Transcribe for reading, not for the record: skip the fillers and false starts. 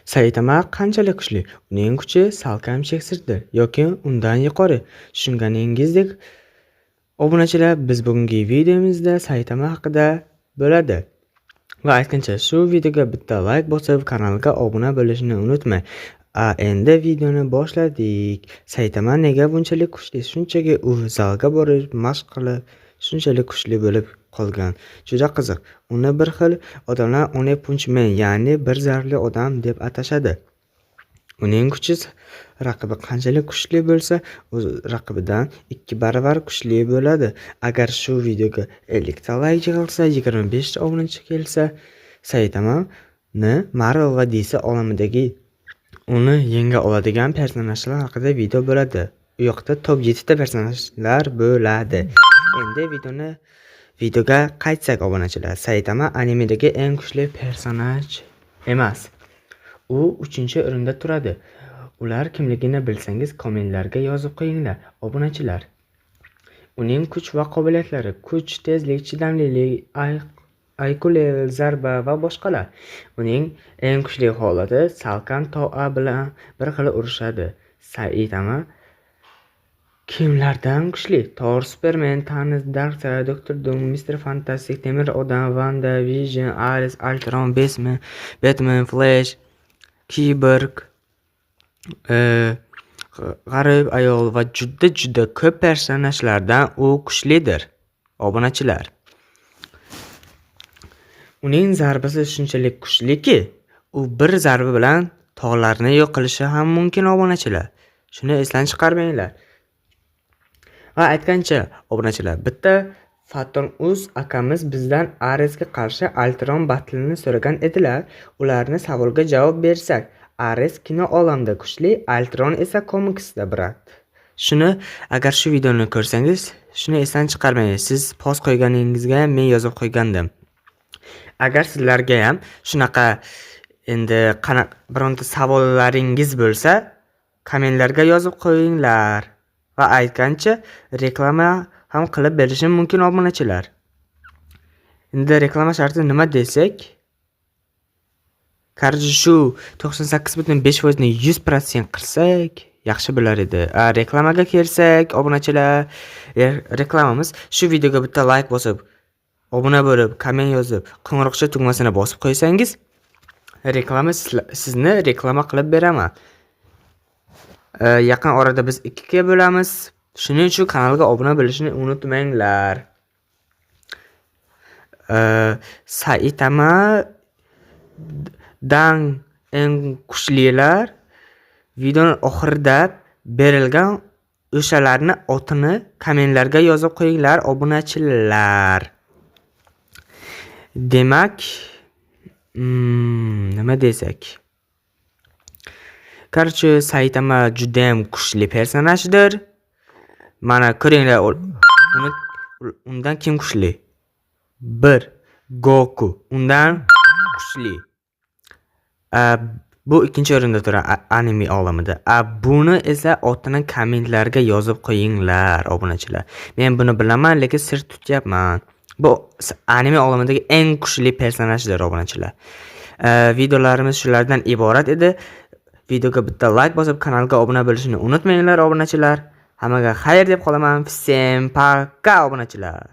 Saitama qanchalik kuchli? Uning kuchi salkam cheksizdir yoki undan yuqori. Tushunganingizdek, obunachilar, biz bugungi videomizda Saitama haqida bo'ladi. Va aytgancha, shu videoga bitta like bosib, kanalga obuna bo'lishni unutmang. Endi videoni boshladik. Saitama nega bunchalik kuchli? Shunchaki u zalga borib, mashq qilib, shunchalik kuchli bo'lib qolgan. Juda qiziq. Uni bir xil odamlar One Punch Man, ya'ni bir zarli odam deb atashadi. Uning kuchi raqibi qanchalik kuchli bo'lsa, o'z raqibidan 2 baravar kuchli bo'ladi. Agar shu videoga 50 ta like yig'ilsa, 25 ta obunachi kelsa, Saitamani Marvel va DC olamidagi uni yenga oladigan personajlar haqida video bo'ladi. U yoqda top 7 ta personajlar bo'ladi. Endi videoga qaytsak obunachilar, Saitama animedagi eng kuchli personaj emas. U 3-o'rinda turadi. Ular kimligini bilsangiz kommentlarga yozib qo'yinglar, obunachilar. Uning kuch va qobiliyatlari: kuch, tezlik, chidamlilik, IQ level, zarba va boshqalar. Uning eng kuchli holati salkam Toa bilan bir xil urushadi. Saitama kimlardan kuchli? Thor, Superman, Thanos, Darkseid, Doctor Doom, Mr. Fantastic, Temir Odam, WandaVision, Alice, Ultron, Batman, Flash, Cyborg, g'arib ayol va juda ko'p personajlardan u kuchlidir, obunachilar. Uning zarbasi shunchalik kuchliki, u bir zarba bilan tog'larni yo'q qilishi ham mumkin, obunachilar. Shuni esdan chiqarmanglar. Va aytgancha, obunachilar, bitta Faton Uz akamiz bizdan Aresga qarshi Ultron batlini so'ragan edilar. Ularni savolga javob bersak, Ares kino olamida kuchli, Ultron esa komiksda, brat. Shuni agar shu videoni ko'rsangiz, shuni esdan chiqarmang. Siz post qo'yganingizga men yozib qo'ygandim. Agar sizlarga ham shunaqa endi bironta savollaringiz bo'lsa, kommentlarga yozib qo'yinglar. Va aytgancha, reklama ham qilib berishim mumkin, obunachilar. Endi reklama sharti nima desak, qarshi shu 98.5% ni 100% qilsak yaxshi bo'lar edi. Reklamaga kelsak, obunachilar, reklamamiz shu videoga bitta like bosib, obuna bo'lib, komment yozib, qo'ng'iroqcha tugmasini bosib qo'ysangiz, reklama sizni reklama qilib beraman. Yaqin orada biz 2 ga bo'lamiz. Shuning uchun kanalga obuna bo'lishni unutmanglar. Saitama dan eng kuchlilar videoning oxirida berilgan o'shalarni otini kommentlarga yozib qo'yinglar, obunachilar. Demak, nima desak? Qarshi Saitama juda ham kuchli personajdir. Mana ko'ringlar, undan kim kuchli? 1. Goku undan kuchli. Bu 2-o'rinda turadi anime olamida. Buni esa otini kommentlarga yozib qo'yinglar, obunachilar. Men buni bilaman, lekin sir tutyapman. Bu anime olamidagi eng kuchli personajdir, obunachilar. Videolarimiz shulardan iborat edi. Videoga bitta like bosib, kanalga obuna bo'lishni unutmanglar, obunachilar. Hammaga xayr deb qolaman. Всем пока, obunachilar.